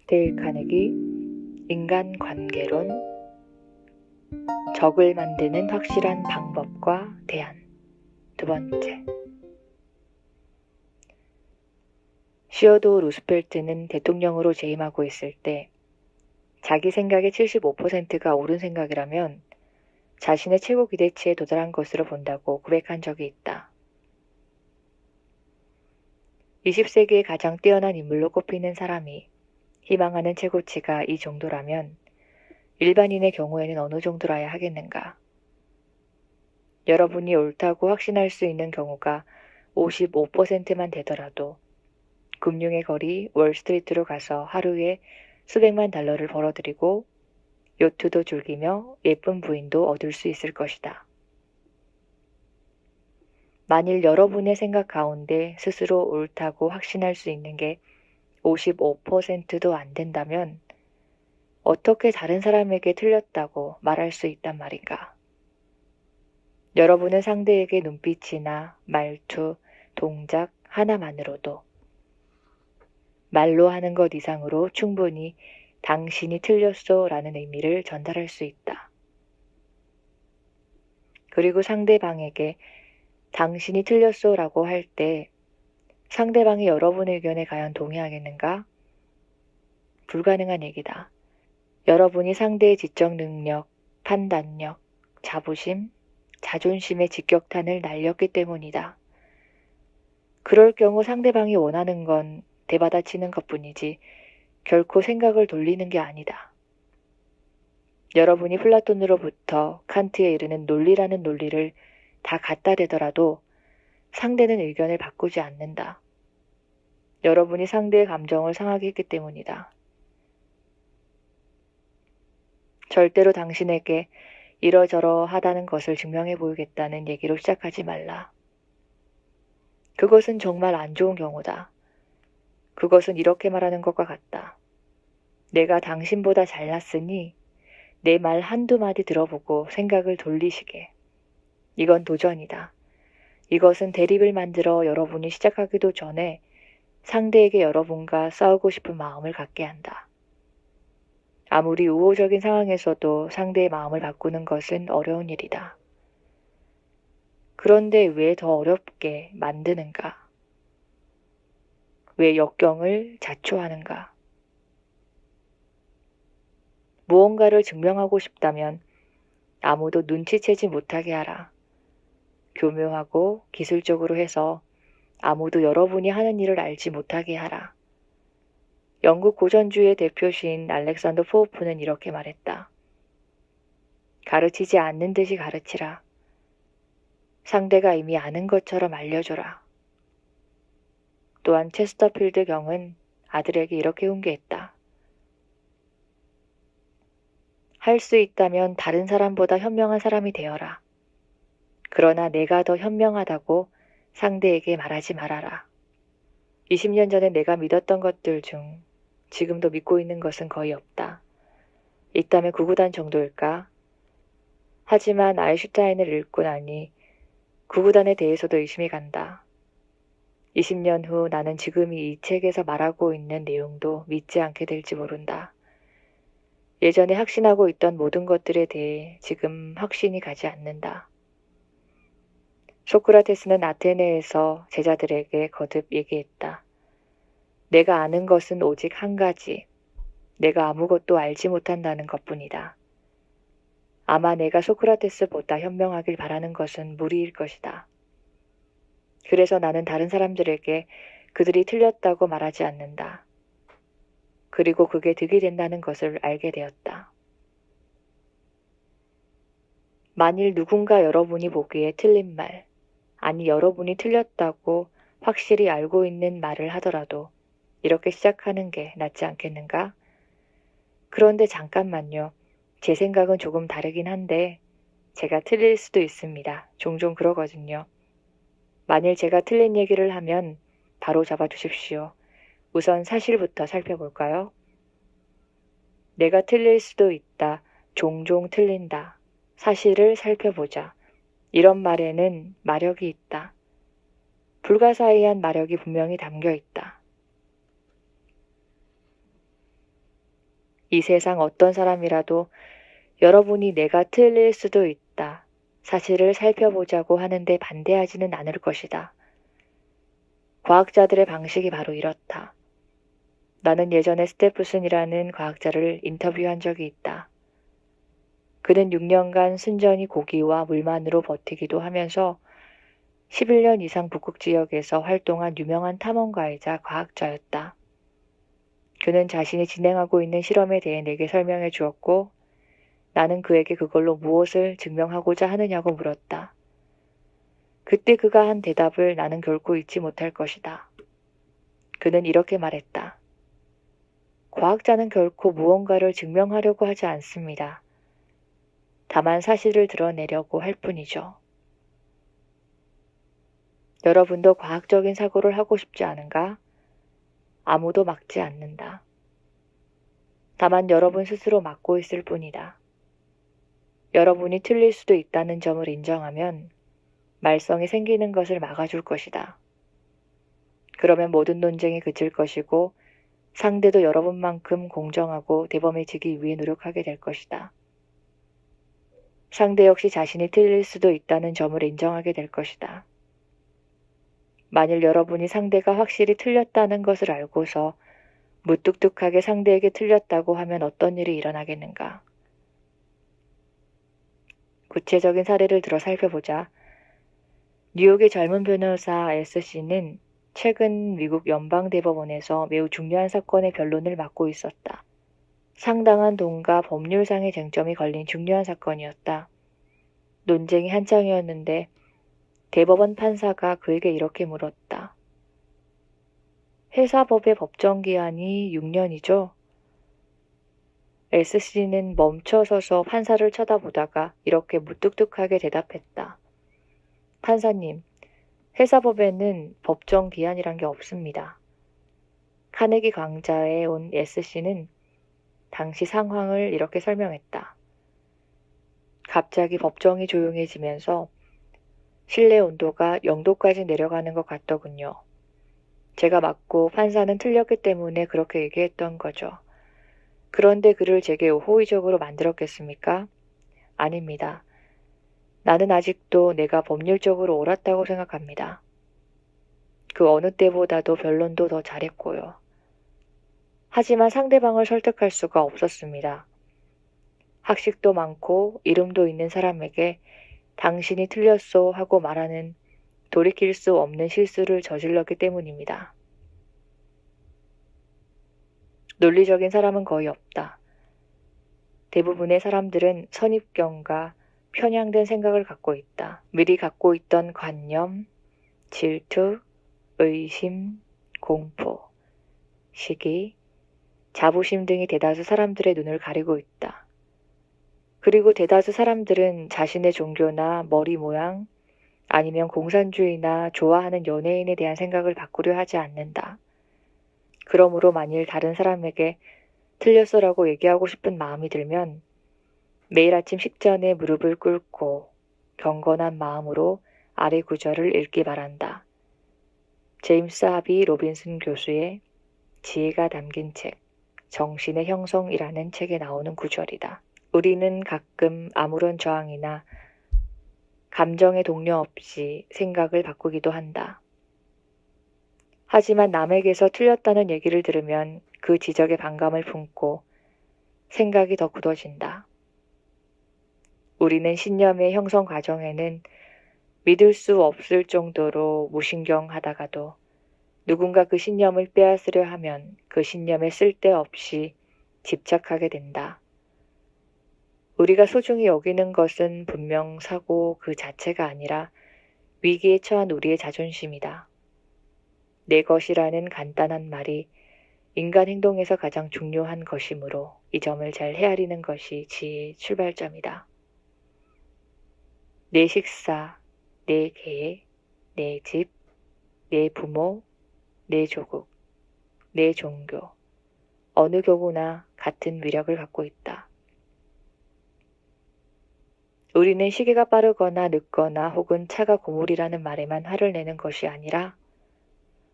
데일 카네기 인간관계론 적을 만드는 확실한 방법과 대안 두 번째. 시어도어 루스펠트는 대통령으로 재임하고 있을 때 자기 생각의 75%가 옳은 생각이라면 자신의 최고 기대치에 도달한 것으로 본다고 고백한 적이 있다. 20세기의 가장 뛰어난 인물로 꼽히는 사람이 희망하는 최고치가 이 정도라면 일반인의 경우에는 어느 정도라야 하겠는가? 여러분이 옳다고 확신할 수 있는 경우가 55%만 되더라도 금융의 거리 월스트리트로 가서 하루에 수백만 달러를 벌어들이고 요트도 즐기며 예쁜 부인도 얻을 수 있을 것이다. 만일 여러분의 생각 가운데 스스로 옳다고 확신할 수 있는 게 55%도 안 된다면 어떻게 다른 사람에게 틀렸다고 말할 수 있단 말인가? 여러분은 상대에게 눈빛이나 말투, 동작 하나만으로도 말로 하는 것 이상으로 충분히 당신이 틀렸어 라는 의미를 전달할 수 있다. 그리고 상대방에게 당신이 틀렸어 라고 할 때 상대방이 여러분의 의견에 과연 동의하겠는가? 불가능한 얘기다. 여러분이 상대의 지적 능력, 판단력, 자부심, 자존심의 직격탄을 날렸기 때문이다. 그럴 경우 상대방이 원하는 건 대받아치는 것뿐이지 결코 생각을 돌리는 게 아니다. 여러분이 플라톤으로부터 칸트에 이르는 논리라는 논리를 다 갖다 대더라도 상대는 의견을 바꾸지 않는다. 여러분이 상대의 감정을 상하게 했기 때문이다. 절대로 당신에게 이러저러하다는 것을 증명해 보이겠다는 얘기로 시작하지 말라. 그것은 정말 안 좋은 경우다. 그것은 이렇게 말하는 것과 같다. 내가 당신보다 잘났으니 내 말 한두 마디 들어보고 생각을 돌리시게. 이건 도전이다. 이것은 대립을 만들어 여러분이 시작하기도 전에 상대에게 여러분과 싸우고 싶은 마음을 갖게 한다. 아무리 우호적인 상황에서도 상대의 마음을 바꾸는 것은 어려운 일이다. 그런데 왜 더 어렵게 만드는가? 왜 역경을 자초하는가? 무언가를 증명하고 싶다면 아무도 눈치채지 못하게 하라. 교묘하고 기술적으로 해서 아무도 여러분이 하는 일을 알지 못하게 하라. 영국 고전주의 대표시인 알렉산더 포우프는 이렇게 말했다. 가르치지 않는 듯이 가르치라. 상대가 이미 아는 것처럼 알려줘라. 또한 체스터필드 경은 아들에게 이렇게 훈계했다. 할 수 있다면 다른 사람보다 현명한 사람이 되어라. 그러나 내가 더 현명하다고 상대에게 말하지 말아라. 20년 전에 내가 믿었던 것들 중 지금도 믿고 있는 것은 거의 없다. 있다면 구구단 정도일까? 하지만 아인슈타인을 읽고 나니 구구단에 대해서도 의심이 간다. 20년 후 나는 지금이 이 책에서 말하고 있는 내용도 믿지 않게 될지 모른다. 예전에 확신하고 있던 모든 것들에 대해 지금 확신이 가지 않는다. 소크라테스는 아테네에서 제자들에게 거듭 얘기했다. 내가 아는 것은 오직 한 가지. 내가 아무것도 알지 못한다는 것뿐이다. 아마 내가 소크라테스보다 현명하길 바라는 것은 무리일 것이다. 그래서 나는 다른 사람들에게 그들이 틀렸다고 말하지 않는다. 그리고 그게 득이 된다는 것을 알게 되었다. 만일 누군가 여러분이 보기에 틀린 말, 아니 여러분이 틀렸다고 확실히 알고 있는 말을 하더라도 이렇게 시작하는 게 낫지 않겠는가? 그런데 잠깐만요. 제 생각은 조금 다르긴 한데 제가 틀릴 수도 있습니다. 종종 그러거든요. 만일 제가 틀린 얘기를 하면 바로 잡아주십시오. 우선 사실부터 살펴볼까요? 내가 틀릴 수도 있다. 종종 틀린다. 사실을 살펴보자. 이런 말에는 마력이 있다. 불가사의한 마력이 분명히 담겨 있다. 이 세상 어떤 사람이라도 여러분이 내가 틀릴 수도 있다. 사실을 살펴보자고 하는데 반대하지는 않을 것이다. 과학자들의 방식이 바로 이렇다. 나는 예전에 스테프슨이라는 과학자를 인터뷰한 적이 있다. 그는 6년간 순전히 고기와 물만으로 버티기도 하면서 11년 이상 북극 지역에서 활동한 유명한 탐험가이자 과학자였다. 그는 자신이 진행하고 있는 실험에 대해 내게 설명해 주었고 나는 그에게 그걸로 무엇을 증명하고자 하느냐고 물었다. 그때 그가 한 대답을 나는 결코 잊지 못할 것이다. 그는 이렇게 말했다. 과학자는 결코 무언가를 증명하려고 하지 않습니다. 다만 사실을 드러내려고 할 뿐이죠. 여러분도 과학적인 사고를 하고 싶지 않은가? 아무도 막지 않는다. 다만 여러분 스스로 막고 있을 뿐이다. 여러분이 틀릴 수도 있다는 점을 인정하면 말썽이 생기는 것을 막아줄 것이다. 그러면 모든 논쟁이 그칠 것이고 상대도 여러분만큼 공정하고 대범해지기 위해 노력하게 될 것이다. 상대 역시 자신이 틀릴 수도 있다는 점을 인정하게 될 것이다. 만일 여러분이 상대가 확실히 틀렸다는 것을 알고서 무뚝뚝하게 상대에게 틀렸다고 하면 어떤 일이 일어나겠는가? 구체적인 사례를 들어 살펴보자. 뉴욕의 젊은 변호사 S씨는 최근 미국 연방대법원에서 매우 중요한 사건의 변론을 맡고 있었다. 상당한 돈과 법률상의 쟁점이 걸린 중요한 사건이었다. 논쟁이 한창이었는데 대법원 판사가 그에게 이렇게 물었다. 회사법의 법정기한이 6년이죠? S씨는 멈춰서서 판사를 쳐다보다가 이렇게 무뚝뚝하게 대답했다. 판사님, 회사법에는 법정기한이란 게 없습니다. 카네기 강좌에 온 S씨는 당시 상황을 이렇게 설명했다. 갑자기 법정이 조용해지면서 실내 온도가 0도까지 내려가는 것 같더군요. 제가 맞고 판사는 틀렸기 때문에 그렇게 얘기했던 거죠. 그런데 그를 제게 호의적으로 만들었겠습니까? 아닙니다. 나는 아직도 내가 법률적으로 옳았다고 생각합니다. 그 어느 때보다도 변론도 더 잘했고요. 하지만 상대방을 설득할 수가 없었습니다. 학식도 많고 이름도 있는 사람에게 당신이 틀렸소 하고 말하는 돌이킬 수 없는 실수를 저질렀기 때문입니다. 논리적인 사람은 거의 없다. 대부분의 사람들은 선입견과 편향된 생각을 갖고 있다. 미리 갖고 있던 관념, 질투, 의심, 공포, 시기, 자부심 등이 대다수 사람들의 눈을 가리고 있다. 그리고 대다수 사람들은 자신의 종교나 머리 모양 아니면 공산주의나 좋아하는 연예인에 대한 생각을 바꾸려 하지 않는다. 그러므로 만일 다른 사람에게 틀렸어라고 얘기하고 싶은 마음이 들면 매일 아침 식전에 무릎을 꿇고 경건한 마음으로 아래 구절을 읽기 바란다. 제임스 하비 로빈슨 교수의 지혜가 담긴 책, 정신의 형성이라는 책에 나오는 구절이다. 우리는 가끔 아무런 저항이나 감정의 동요 없이 생각을 바꾸기도 한다. 하지만 남에게서 틀렸다는 얘기를 들으면 그 지적에 반감을 품고 생각이 더 굳어진다. 우리는 신념의 형성 과정에는 믿을 수 없을 정도로 무신경하다가도 누군가 그 신념을 빼앗으려 하면 그 신념에 쓸데없이 집착하게 된다. 우리가 소중히 여기는 것은 분명 사고 그 자체가 아니라 위기에 처한 우리의 자존심이다. 내 것이라는 간단한 말이 인간 행동에서 가장 중요한 것이므로 이 점을 잘 헤아리는 것이 지혜의 출발점이다. 내 식사, 내 계획, 내 집, 내 부모, 내 조국, 내 종교, 어느 교구나 같은 위력을 갖고 있다. 우리는 시계가 빠르거나 늦거나 혹은 차가 고물이라는 말에만 화를 내는 것이 아니라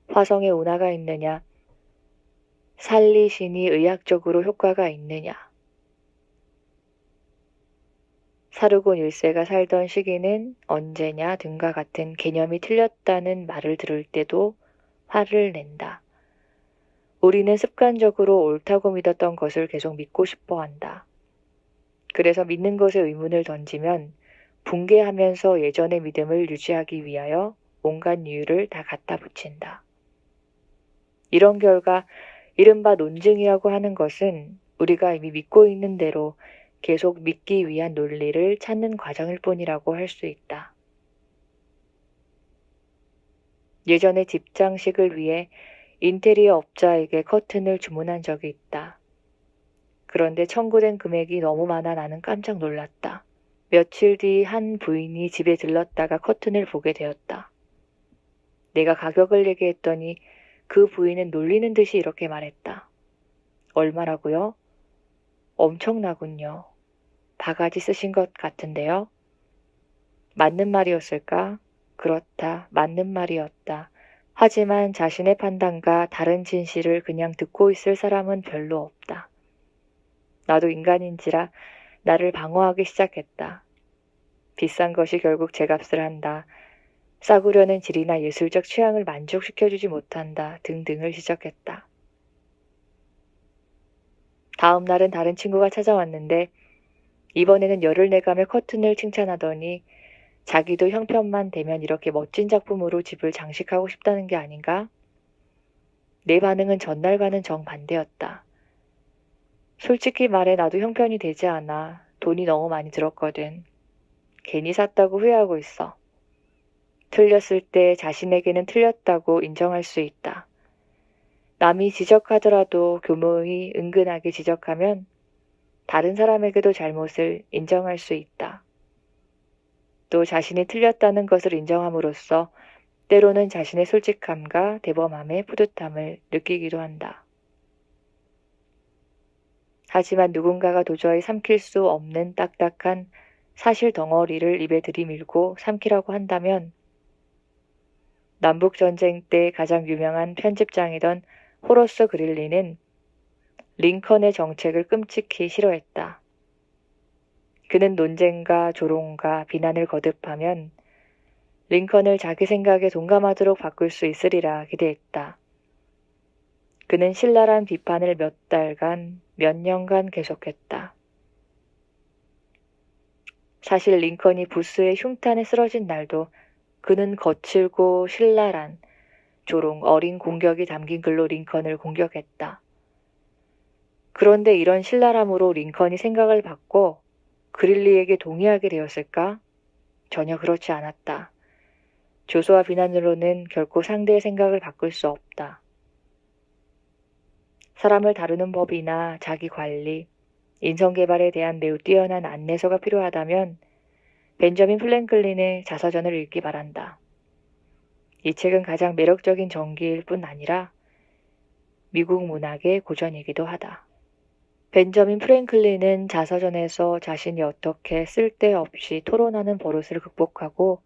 화성에 운하가 있느냐, 살리신이 의학적으로 효과가 있느냐? 사르곤 1세가 살던 시기는 언제냐 등과 같은 개념이 틀렸다는 말을 들을 때도 화를 낸다. 우리는 습관적으로 옳다고 믿었던 것을 계속 믿고 싶어 한다. 그래서 믿는 것에 의문을 던지면 붕괴하면서 예전의 믿음을 유지하기 위하여 온갖 이유를 다 갖다 붙인다. 이런 결과 이른바 논증이라고 하는 것은 우리가 이미 믿고 있는 대로 계속 믿기 위한 논리를 찾는 과정일 뿐이라고 할 수 있다. 예전에 집장식을 위해 인테리어 업자에게 커튼을 주문한 적이 있다. 그런데 청구된 금액이 너무 많아 나는 깜짝 놀랐다. 며칠 뒤 한 부인이 집에 들렀다가 커튼을 보게 되었다. 내가 가격을 얘기했더니 그 부인은 놀리는 듯이 이렇게 말했다. 얼마라고요? 엄청나군요. 바가지 쓰신 것 같은데요? 맞는 말이었을까? 그렇다. 맞는 말이었다. 하지만 자신의 판단과 다른 진실을 그냥 듣고 있을 사람은 별로 없다. 나도 인간인지라 나를 방어하기 시작했다. 비싼 것이 결국 제값을 한다. 싸구려는 질이나 예술적 취향을 만족시켜주지 못한다. 등등을 지적했다. 다음 날은 다른 친구가 찾아왔는데 이번에는 열을 내가며 커튼을 칭찬하더니 자기도 형편만 되면 이렇게 멋진 작품으로 집을 장식하고 싶다는 게 아닌가? 내 반응은 전날과는 정반대였다. 솔직히 말해 나도 형편이 되지 않아. 돈이 너무 많이 들었거든. 괜히 샀다고 후회하고 있어. 틀렸을 때 자신에게는 틀렸다고 인정할 수 있다. 남이 지적하더라도 교묘히 은근하게 지적하면 다른 사람에게도 잘못을 인정할 수 있다. 또 자신이 틀렸다는 것을 인정함으로써 때로는 자신의 솔직함과 대범함의 뿌듯함을 느끼기도 한다. 하지만 누군가가 도저히 삼킬 수 없는 딱딱한 사실 덩어리를 입에 들이밀고 삼키라고 한다면 남북전쟁 때 가장 유명한 편집장이던 호러스 그릴리는 링컨의 정책을 끔찍히 싫어했다. 그는 논쟁과 조롱과 비난을 거듭하면 링컨을 자기 생각에 동감하도록 바꿀 수 있으리라 기대했다. 그는 신랄한 비판을 몇 달간, 몇 년간 계속했다. 사실 링컨이 부스의 흉탄에 쓰러진 날도 그는 거칠고 신랄한 조롱, 어린 공격이 담긴 글로 링컨을 공격했다. 그런데 이런 신랄함으로 링컨이 생각을 바꿔 그릴리에게 동의하게 되었을까? 전혀 그렇지 않았다. 조소와 비난으로는 결코 상대의 생각을 바꿀 수 없다. 사람을 다루는 법이나 자기 관리, 인성개발에 대한 매우 뛰어난 안내서가 필요하다면 벤저민 플랭클린의 자서전을 읽기 바란다. 이 책은 가장 매력적인 전기일 뿐 아니라 미국 문학의 고전이기도 하다. 벤저민 프랭클린은 자서전에서 자신이 어떻게 쓸데없이 토론하는 버릇을 극복하고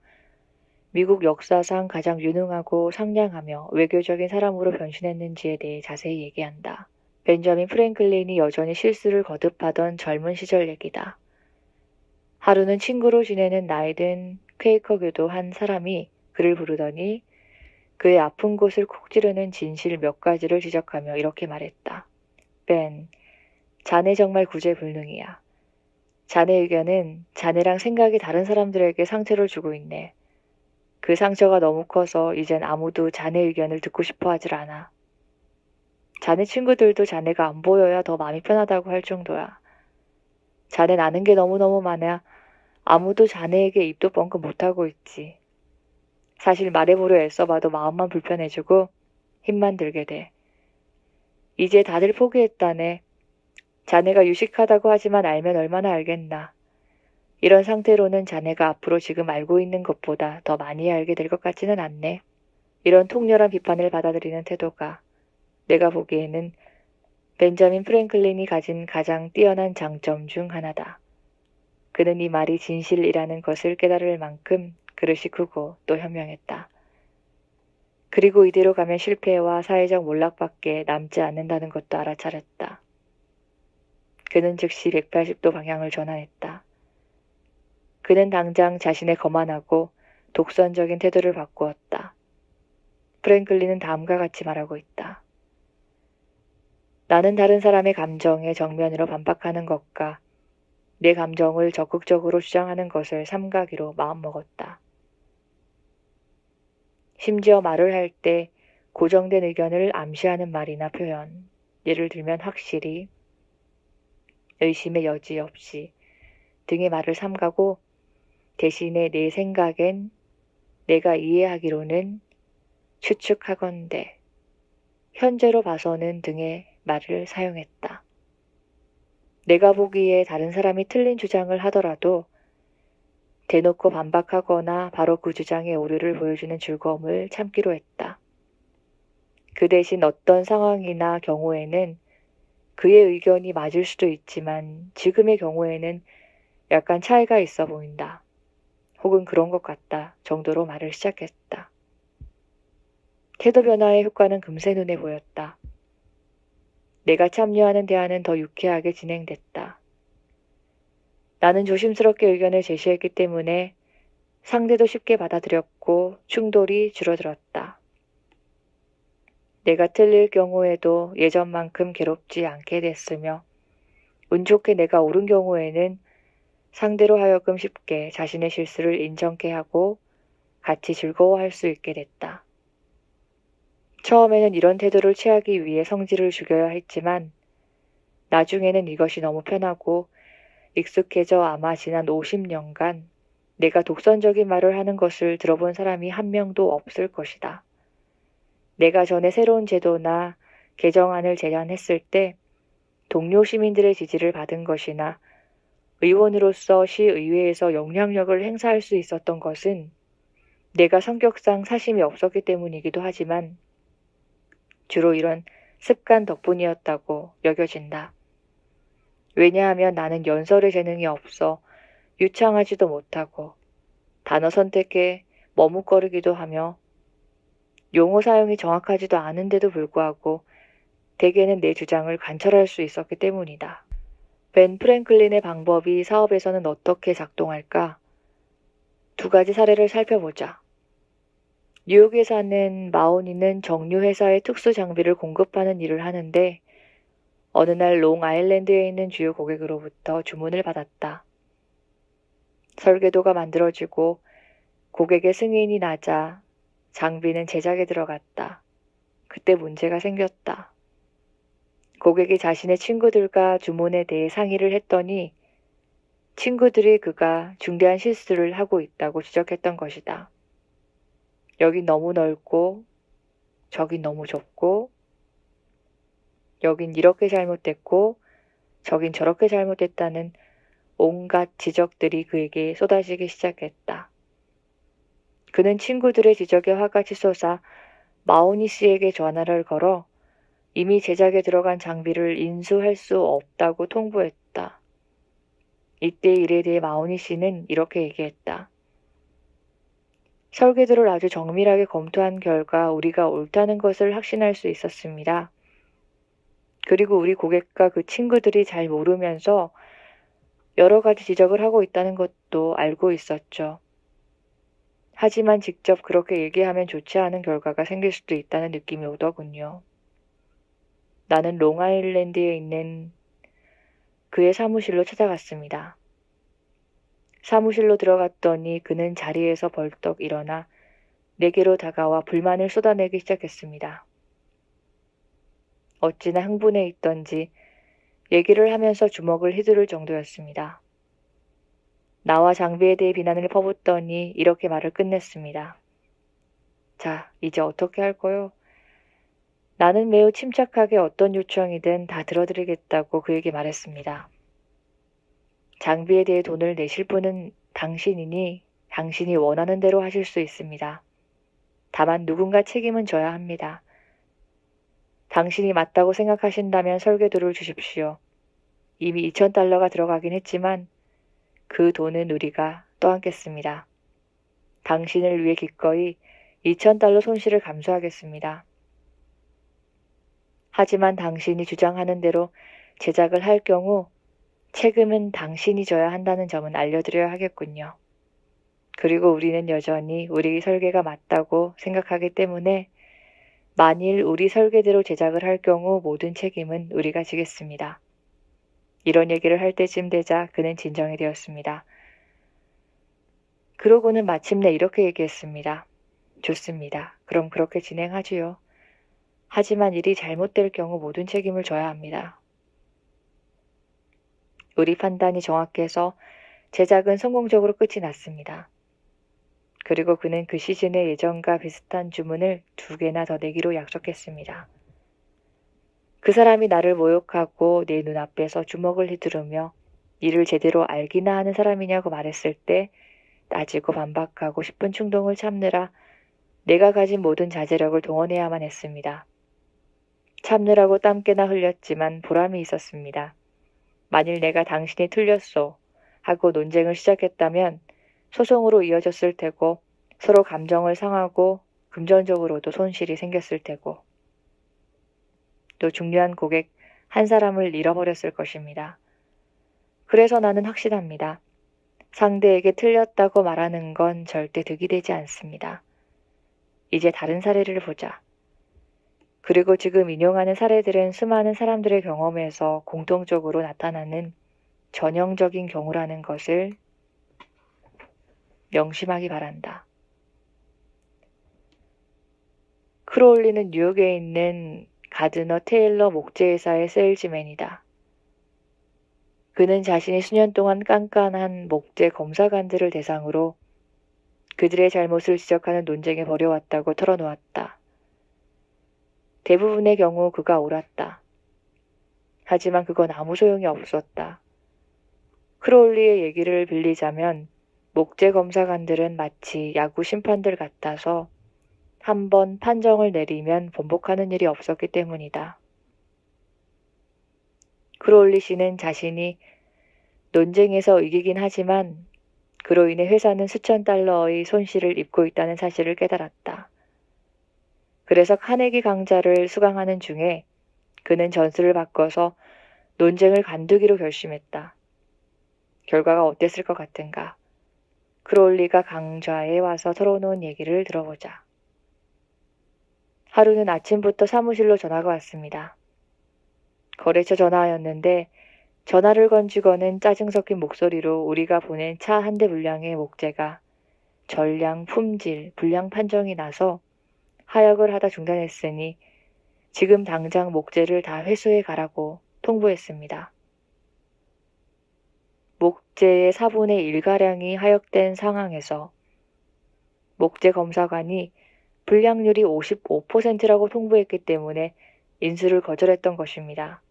미국 역사상 가장 유능하고 상냥하며 외교적인 사람으로 변신했는지에 대해 자세히 얘기한다. 벤저민 프랭클린이 여전히 실수를 거듭하던 젊은 시절 얘기다. 하루는 친구로 지내는 나이든 퀘이커교도 한 사람이 그를 부르더니 그의 아픈 곳을 콕 찌르는 진실 몇 가지를 지적하며 이렇게 말했다. 벤, 자네 정말 구제불능이야. 자네 의견은 자네랑 생각이 다른 사람들에게 상처를 주고 있네. 그 상처가 너무 커서 이젠 아무도 자네 의견을 듣고 싶어 하질 않아. 자네 친구들도 자네가 안 보여야 더 마음이 편하다고 할 정도야. 자넨 아는 게 너무너무 많아 아무도 자네에게 입도 뻥끗 못하고 있지. 사실 말해보려 애써봐도 마음만 불편해지고 힘만 들게 돼. 이제 다들 포기했다네. 자네가 유식하다고 하지만 알면 얼마나 알겠나. 이런 상태로는 자네가 앞으로 지금 알고 있는 것보다 더 많이 알게 될 것 같지는 않네. 이런 통렬한 비판을 받아들이는 태도가 내가 보기에는 벤저민 프랭클린이 가진 가장 뛰어난 장점 중 하나다. 그는 이 말이 진실이라는 것을 깨달을 만큼 그릇이 크고 또 현명했다. 그리고 이대로 가면 실패와 사회적 몰락밖에 남지 않는다는 것도 알아차렸다. 그는 즉시 180도 방향을 전환했다. 그는 당장 자신의 거만하고 독선적인 태도를 바꾸었다. 프랭클린은 다음과 같이 말하고 있다. 나는 다른 사람의 감정에 정면으로 반박하는 것과 내 감정을 적극적으로 주장하는 것을 삼가기로 마음먹었다. 심지어 말을 할 때 고정된 의견을 암시하는 말이나 표현, 예를 들면 확실히, 의심의 여지 없이 등의 말을 삼가고 대신에 내 생각엔, 내가 이해하기로는, 추측하건대, 현재로 봐서는 등의 말을 사용했다. 내가 보기에 다른 사람이 틀린 주장을 하더라도 대놓고 반박하거나 바로 그 주장의 오류를 보여주는 즐거움을 참기로 했다. 그 대신 어떤 상황이나 경우에는 그의 의견이 맞을 수도 있지만 지금의 경우에는 약간 차이가 있어 보인다. 혹은 그런 것 같다 정도로 말을 시작했다. 태도 변화의 효과는 금세 눈에 보였다. 내가 참여하는 대화는 더 유쾌하게 진행됐다. 나는 조심스럽게 의견을 제시했기 때문에 상대도 쉽게 받아들였고 충돌이 줄어들었다. 내가 틀릴 경우에도 예전만큼 괴롭지 않게 됐으며 운 좋게 내가 옳은 경우에는 상대로 하여금 쉽게 자신의 실수를 인정케 하고 같이 즐거워할 수 있게 됐다. 처음에는 이런 태도를 취하기 위해 성질을 죽여야 했지만 나중에는 이것이 너무 편하고 익숙해져 아마 지난 50년간 내가 독선적인 말을 하는 것을 들어본 사람이 한 명도 없을 것이다. 내가 전에 새로운 제도나 개정안을 제안했을 때 동료 시민들의 지지를 받은 것이나 의원으로서 시의회에서 영향력을 행사할 수 있었던 것은 내가 성격상 사심이 없었기 때문이기도 하지만 주로 이런 습관 덕분이었다고 여겨진다. 왜냐하면 나는 연설의 재능이 없어 유창하지도 못하고 단어 선택에 머뭇거리기도 하며 용어 사용이 정확하지도 않은데도 불구하고 대개는 내 주장을 관철할 수 있었기 때문이다. 벤 프랭클린의 방법이 사업에서는 어떻게 작동할까? 두 가지 사례를 살펴보자. 뉴욕에 사는 마오니는 정유회사의 특수 장비를 공급하는 일을 하는데 어느 날 롱아일랜드에 있는 주요 고객으로부터 주문을 받았다. 설계도가 만들어지고 고객의 승인이 나자 장비는 제작에 들어갔다. 그때 문제가 생겼다. 고객이 자신의 친구들과 주문에 대해 상의를 했더니 친구들이 그가 중대한 실수를 하고 있다고 지적했던 것이다. 여긴 너무 넓고 저긴 너무 좁고 여긴 이렇게 잘못됐고 저긴 저렇게 잘못됐다는 온갖 지적들이 그에게 쏟아지기 시작했다. 그는 친구들의 지적에 화가 치솟아 마오니 씨에게 전화를 걸어 이미 제작에 들어간 장비를 인수할 수 없다고 통보했다. 이때 일에 대해 마오니 씨는 이렇게 얘기했다. 설계도를 아주 정밀하게 검토한 결과 우리가 옳다는 것을 확신할 수 있었습니다. 그리고 우리 고객과 그 친구들이 잘 모르면서 여러 가지 지적을 하고 있다는 것도 알고 있었죠. 하지만 직접 그렇게 얘기하면 좋지 않은 결과가 생길 수도 있다는 느낌이 오더군요. 나는 롱아일랜드에 있는 그의 사무실로 찾아갔습니다. 사무실로 들어갔더니 그는 자리에서 벌떡 일어나 내게로 다가와 불만을 쏟아내기 시작했습니다. 어찌나 흥분해 있던지 얘기를 하면서 주먹을 휘두를 정도였습니다. 나와 장비에 대해 비난을 퍼붓더니 이렇게 말을 끝냈습니다. 자, 이제 어떻게 할 거요? 나는 매우 침착하게 어떤 요청이든 다 들어드리겠다고 그에게 말했습니다. 장비에 대해 돈을 내실 분은 당신이니 당신이 원하는 대로 하실 수 있습니다. 다만 누군가 책임은 져야 합니다. 당신이 맞다고 생각하신다면 설계도를 주십시오. 이미 $2,000가 들어가긴 했지만 그 돈은 우리가 떠안겠습니다. 당신을 위해 기꺼이 $2,000 손실을 감수하겠습니다. 하지만 당신이 주장하는 대로 제작을 할 경우 책임은 당신이 져야 한다는 점은 알려드려야 하겠군요. 그리고 우리는 여전히 우리 설계가 맞다고 생각하기 때문에 만일 우리 설계대로 제작을 할 경우 모든 책임은 우리가 지겠습니다. 이런 얘기를 할 때쯤 되자 그는 진정이 되었습니다. 그러고는 마침내 이렇게 얘기했습니다. 좋습니다. 그럼 그렇게 진행하지요. 하지만 일이 잘못될 경우 모든 책임을 져야 합니다. 우리 판단이 정확해서 제작은 성공적으로 끝이 났습니다. 그리고 그는 그 시즌의 예정과 비슷한 주문을 2개나 더 내기로 약속했습니다. 그 사람이 나를 모욕하고 내 눈앞에서 주먹을 휘두르며 일을 제대로 알기나 하는 사람이냐고 말했을 때 따지고 반박하고 싶은 충동을 참느라 내가 가진 모든 자제력을 동원해야만 했습니다. 참느라고 땀깨나 흘렸지만 보람이 있었습니다. 만일 내가 당신이 틀렸소 하고 논쟁을 시작했다면 소송으로 이어졌을 테고 서로 감정을 상하고 금전적으로도 손실이 생겼을 테고 또 중요한 고객 한 사람을 잃어버렸을 것입니다. 그래서 나는 확신합니다. 상대에게 틀렸다고 말하는 건 절대 득이 되지 않습니다. 이제 다른 사례를 보자. 그리고 지금 인용하는 사례들은 수많은 사람들의 경험에서 공통적으로 나타나는 전형적인 경우라는 것을 명심하기 바란다. 크로울리는 뉴욕에 있는 가드너 테일러 목재회사의 세일즈맨이다. 그는 자신이 수년 동안 깐깐한 목재 검사관들을 대상으로 그들의 잘못을 지적하는 논쟁에 벌여왔다고 털어놓았다. 대부분의 경우 그가 옳았다. 하지만 그건 아무 소용이 없었다. 크로울리의 얘기를 빌리자면 목재 검사관들은 마치 야구 심판들 같아서 한 번 판정을 내리면 번복하는 일이 없었기 때문이다. 크로울리 씨는 자신이 논쟁에서 이기긴 하지만 그로 인해 회사는 수천 달러의 손실을 입고 있다는 사실을 깨달았다. 그래서 카네기 강좌를 수강하는 중에 그는 전술을 바꿔서 논쟁을 관두기로 결심했다. 결과가 어땠을 것 같은가? 크로울리가 강좌에 와서 털어놓은 얘기를 들어보자. 하루는 아침부터 사무실로 전화가 왔습니다. 거래처 전화였는데 전화를 건 직원은 짜증 섞인 목소리로 우리가 보낸 차 한 대 분량의 목재가 전량, 품질, 불량 판정이 나서 하역을 하다 중단했으니 지금 당장 목재를 다 회수해 가라고 통보했습니다. 목재의 4분의 1가량이 하역된 상황에서 목재 검사관이 불량률이 55%라고 통보했기 때문에 인수를 거절했던 것입니다.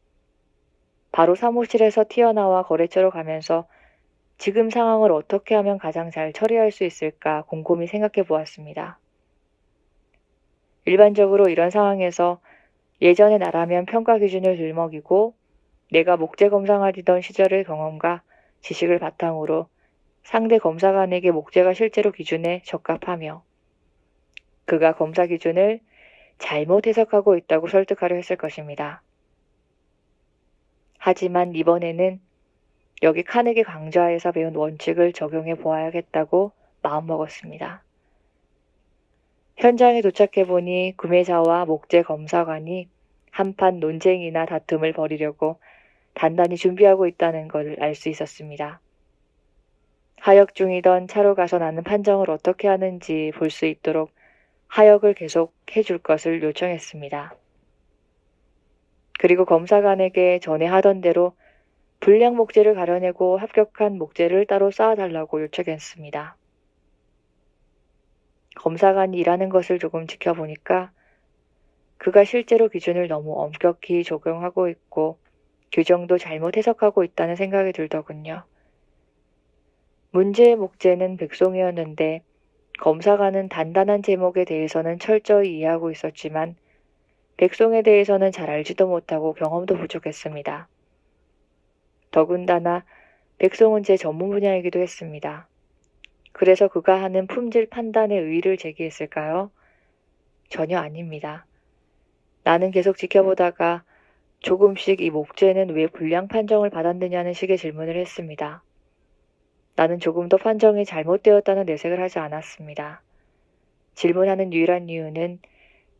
바로 사무실에서 튀어나와 거래처로 가면서 지금 상황을 어떻게 하면 가장 잘 처리할 수 있을까 곰곰이 생각해 보았습니다. 일반적으로 이런 상황에서 예전에 나라면 평가 기준을 들먹이고 내가 목재 검사관이던 시절의 경험과 지식을 바탕으로 상대 검사관에게 목재가 실제로 기준에 적합하며 그가 검사 기준을 잘못 해석하고 있다고 설득하려 했을 것입니다. 하지만 이번에는 여기 카네기 강좌에서 배운 원칙을 적용해 보아야겠다고 마음먹었습니다. 현장에 도착해보니 구매자와 목재 검사관이 한판 논쟁이나 다툼을 벌이려고 단단히 준비하고 있다는 걸 알 수 있었습니다. 하역 중이던 차로 가서 나는 판정을 어떻게 하는지 볼 수 있도록 하역을 계속 해줄 것을 요청했습니다. 그리고 검사관에게 전에 하던 대로 불량 목재를 가려내고 합격한 목재를 따로 쌓아달라고 요청했습니다. 검사관이 일하는 것을 조금 지켜보니까 그가 실제로 기준을 너무 엄격히 적용하고 있고 규정도 잘못 해석하고 있다는 생각이 들더군요. 문제의 목재는 백송이었는데 검사관은 단단한 제목에 대해서는 철저히 이해하고 있었지만 백송에 대해서는 잘 알지도 못하고 경험도 부족했습니다. 더군다나 백송은 제 전문 분야이기도 했습니다. 그래서 그가 하는 품질 판단에 의의를 제기했을까요? 전혀 아닙니다. 나는 계속 지켜보다가 조금씩 이 목재는 왜 불량 판정을 받았느냐는 식의 질문을 했습니다. 나는 조금도 판정이 잘못되었다는 내색을 하지 않았습니다. 질문하는 유일한 이유는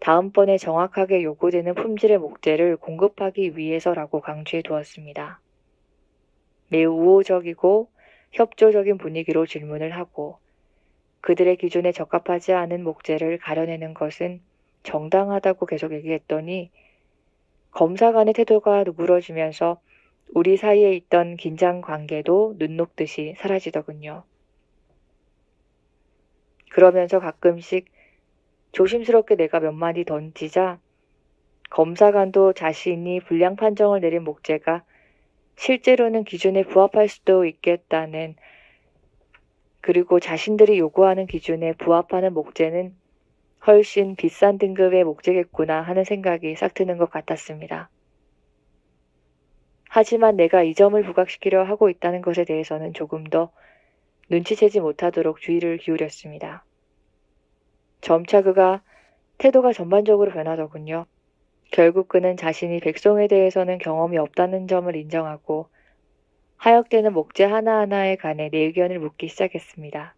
다음번에 정확하게 요구되는 품질의 목재를 공급하기 위해서라고 강조해 두었습니다. 매우 우호적이고 협조적인 분위기로 질문을 하고 그들의 기준에 적합하지 않은 목재를 가려내는 것은 정당하다고 계속 얘기했더니 검사관의 태도가 누그러지면서 우리 사이에 있던 긴장 관계도 눈 녹듯이 사라지더군요. 그러면서 가끔씩 조심스럽게 내가 몇 마디 던지자 검사관도 자신이 불량 판정을 내린 목재가 실제로는 기준에 부합할 수도 있겠다는, 그리고 자신들이 요구하는 기준에 부합하는 목재는 훨씬 비싼 등급의 목재겠구나 하는 생각이 싹 트는 것 같았습니다. 하지만 내가 이 점을 부각시키려 하고 있다는 것에 대해서는 조금 더 눈치채지 못하도록 주의를 기울였습니다. 점차 그가 태도가 전반적으로 변하더군요. 결국 그는 자신이 백송에 대해서는 경험이 없다는 점을 인정하고 하역되는 목재 하나하나에 관해 내 의견을 묻기 시작했습니다.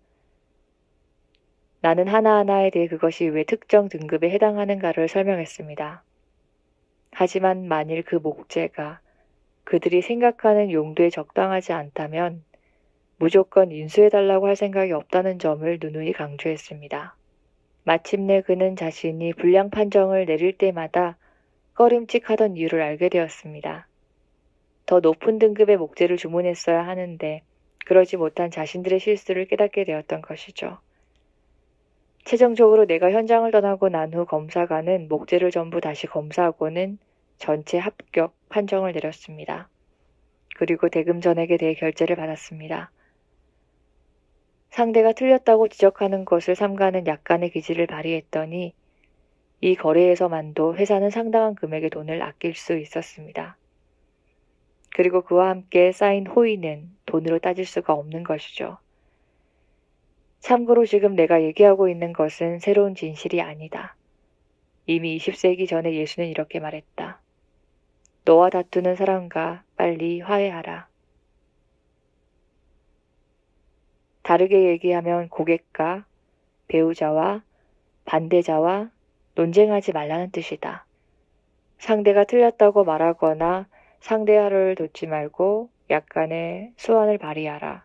나는 하나하나에 대해 그것이 왜 특정 등급에 해당하는가를 설명했습니다. 하지만 만일 그 목재가 그들이 생각하는 용도에 적당하지 않다면 무조건 인수해달라고 할 생각이 없다는 점을 누누이 강조했습니다. 마침내 그는 자신이 불량 판정을 내릴 때마다 꺼림칙하던 이유를 알게 되었습니다. 더 높은 등급의 목재를 주문했어야 하는데 그러지 못한 자신들의 실수를 깨닫게 되었던 것이죠. 최종적으로 내가 현장을 떠나고 난 후 검사관은 목재를 전부 다시 검사하고는 전체 합격 판정을 내렸습니다. 그리고 대금 전액에 대해 결제를 받았습니다. 상대가 틀렸다고 지적하는 것을 삼가는 약간의 기지를 발휘했더니 이 거래에서만도 회사는 상당한 금액의 돈을 아낄 수 있었습니다. 그리고 그와 함께 쌓인 호의는 돈으로 따질 수가 없는 것이죠. 참고로 지금 내가 얘기하고 있는 것은 새로운 진실이 아니다. 이미 20세기 전에 예수는 이렇게 말했다. 너와 다투는 사람과 빨리 화해하라. 다르게 얘기하면 고객과 배우자와 반대자와 논쟁하지 말라는 뜻이다. 상대가 틀렸다고 말하거나 상대를 돕지 말고 약간의 수완을 발휘하라.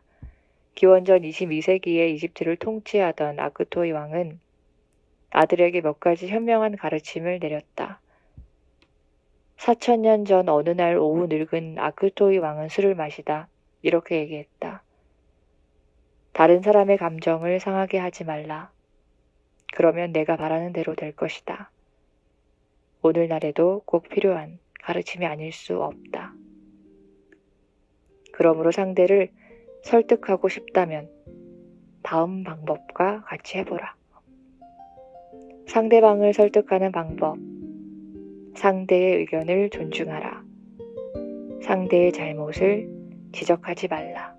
기원전 22세기에 이집트를 통치하던 아크토이 왕은 아들에게 몇 가지 현명한 가르침을 내렸다. 4000년 전 어느 날 오후 늙은 아크토이 왕은 술을 마시다 이렇게 얘기했다. 다른 사람의 감정을 상하게 하지 말라. 그러면 내가 바라는 대로 될 것이다. 오늘날에도 꼭 필요한 가르침이 아닐 수 없다. 그러므로 상대를 설득하고 싶다면 다음 방법과 같이 해보라. 상대방을 설득하는 방법. 상대의 의견을 존중하라. 상대의 잘못을 지적하지 말라.